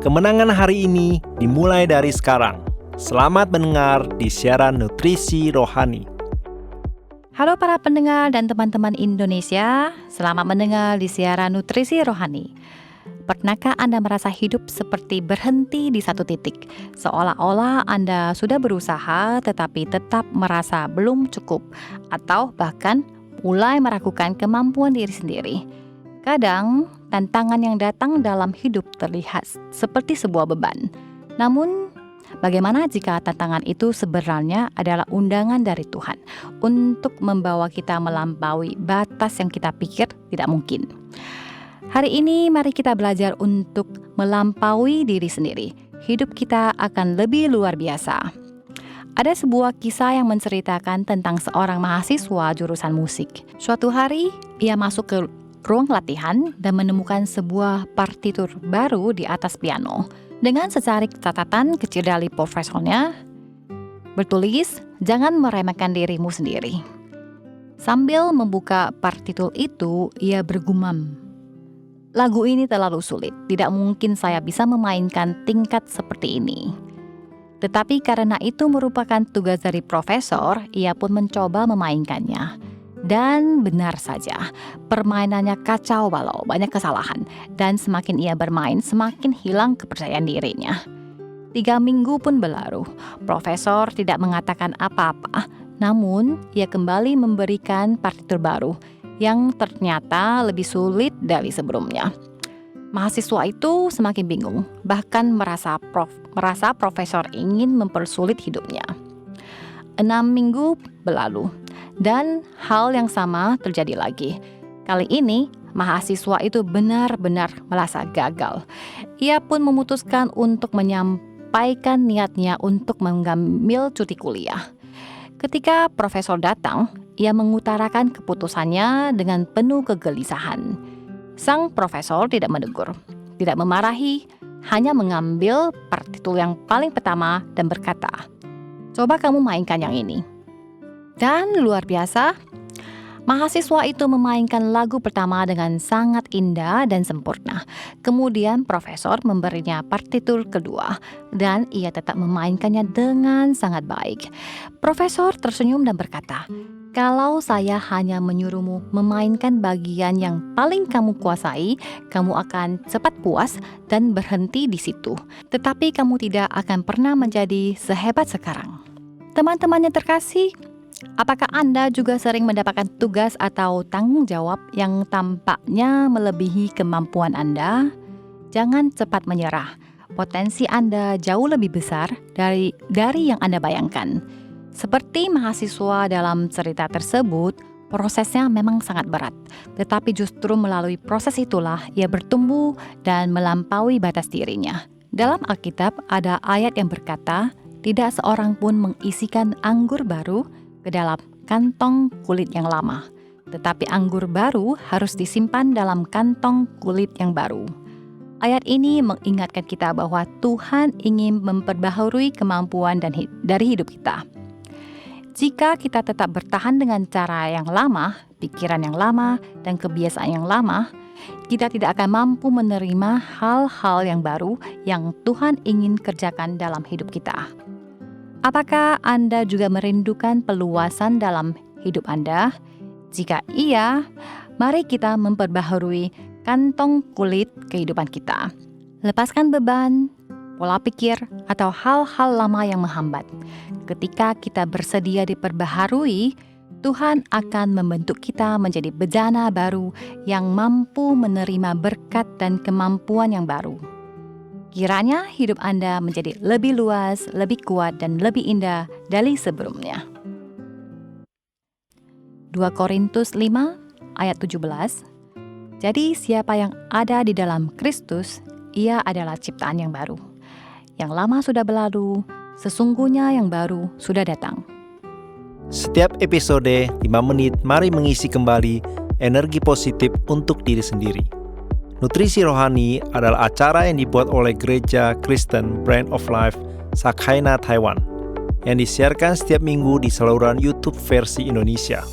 Kemenangan hari ini dimulai dari sekarang. Selamat mendengar di siaran Nutrisi Rohani. Halo para pendengar dan teman-teman Indonesia, selamat mendengar di siaran Nutrisi Rohani. Pernahkah Anda merasa hidup seperti berhenti di satu titik, seolah-olah Anda sudah berusaha tetapi tetap merasa belum cukup, atau bahkan mulai meragukan kemampuan diri sendiri? Kadang, tantangan yang datang dalam hidup terlihat seperti sebuah beban. Namun, bagaimana jika tantangan itu sebenarnya adalah undangan dari Tuhan untuk membawa kita melampaui batas yang kita pikir tidak mungkin? Hari ini mari kita belajar untuk melampaui diri sendiri. Hidup kita akan lebih luar biasa. Ada sebuah kisah yang menceritakan tentang seorang mahasiswa jurusan musik. Suatu hari, ia masuk ke ruang latihan dan menemukan sebuah partitur baru di atas piano. Dengan secarik catatan kecil dari profesornya, bertulis, "Jangan meremehkan dirimu sendiri." Sambil membuka partitur itu, ia bergumam, "Lagu ini terlalu sulit, tidak mungkin saya bisa memainkan tingkat seperti ini." Tetapi karena itu merupakan tugas dari profesor, ia pun mencoba memainkannya. Dan benar saja, permainannya kacau balau, banyak kesalahan. Dan semakin ia bermain, semakin hilang kepercayaan dirinya. 3 minggu pun berlalu, profesor tidak mengatakan apa-apa. Namun, ia kembali memberikan partitur baru, yang ternyata lebih sulit dari sebelumnya. Mahasiswa itu semakin bingung, bahkan merasa profesor ingin mempersulit hidupnya. 6 minggu berlalu, dan hal yang sama terjadi lagi. Kali ini, mahasiswa itu benar-benar merasa gagal. Ia pun memutuskan untuk menyampaikan niatnya untuk mengambil cuti kuliah. Ketika profesor datang, ia mengutarakan keputusannya dengan penuh kegelisahan. Sang profesor tidak menegur, tidak memarahi, hanya mengambil partitur yang paling pertama dan berkata, "Coba kamu mainkan yang ini." Dan luar biasa, mahasiswa itu memainkan lagu pertama dengan sangat indah dan sempurna. Kemudian profesor memberinya partitur kedua, dan ia tetap memainkannya dengan sangat baik. Profesor tersenyum dan berkata, "Kalau saya hanya menyuruhmu memainkan bagian yang paling kamu kuasai, kamu akan cepat puas dan berhenti di situ. Tetapi kamu tidak akan pernah menjadi sehebat sekarang." Teman-temannya terkasih, apakah Anda juga sering mendapatkan tugas atau tanggung jawab yang tampaknya melebihi kemampuan Anda? Jangan cepat menyerah. Potensi Anda jauh lebih besar dari yang Anda bayangkan. Seperti mahasiswa dalam cerita tersebut, prosesnya memang sangat berat. Tetapi justru melalui proses itulah ia bertumbuh dan melampaui batas dirinya. Dalam Alkitab ada ayat yang berkata, "Tidak seorang pun mengisikan anggur baru ke dalam kantong kulit yang lama, tetapi anggur baru harus disimpan dalam kantong kulit yang baru." Ayat ini mengingatkan kita bahwa Tuhan ingin memperbaharui kemampuan dari hidup kita. Jika kita tetap bertahan dengan cara yang lama, pikiran yang lama, dan kebiasaan yang lama, kita tidak akan mampu menerima hal-hal yang baru yang Tuhan ingin kerjakan dalam hidup kita. Apakah Anda juga merindukan peluasan dalam hidup Anda? Jika iya, mari kita memperbaharui kantong kulit kehidupan kita. Lepaskan beban, pola pikir, atau hal-hal lama yang menghambat. Ketika kita bersedia diperbaharui, Tuhan akan membentuk kita menjadi bejana baru yang mampu menerima berkat dan kemampuan yang baru. Kiranya hidup Anda menjadi lebih luas, lebih kuat, dan lebih indah dari sebelumnya. 2 Korintus 5 ayat 17. Jadi siapa yang ada di dalam Kristus, ia adalah ciptaan yang baru. Yang lama sudah berlalu, sesungguhnya yang baru sudah datang. Setiap episode 5 menit, mari mengisi kembali energi positif untuk diri sendiri. Nutrisi Rohani adalah acara yang dibuat oleh Gereja Kristen Brand of Life Sakhaina Taiwan yang disiarkan setiap minggu di saluran YouTube versi Indonesia.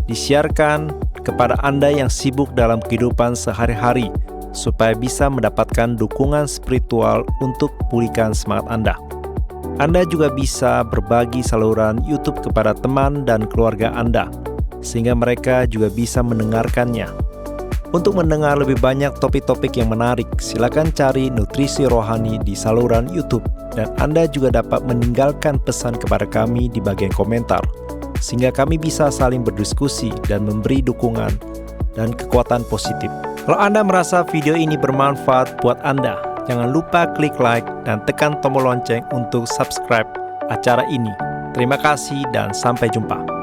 Disiarkan kepada Anda yang sibuk dalam kehidupan sehari-hari supaya bisa mendapatkan dukungan spiritual untuk pulihkan semangat Anda. Anda juga bisa berbagi saluran YouTube kepada teman dan keluarga Anda, sehingga mereka juga bisa mendengarkannya. Untuk mendengar lebih banyak topik-topik yang menarik, silakan cari Nutrisi Rohani di saluran YouTube, dan Anda juga dapat meninggalkan pesan kepada kami di bagian komentar, sehingga kami bisa saling berdiskusi dan memberi dukungan dan kekuatan positif. Kalau Anda merasa video ini bermanfaat buat Anda, jangan lupa klik like dan tekan tombol lonceng untuk subscribe acara ini. Terima kasih dan sampai jumpa.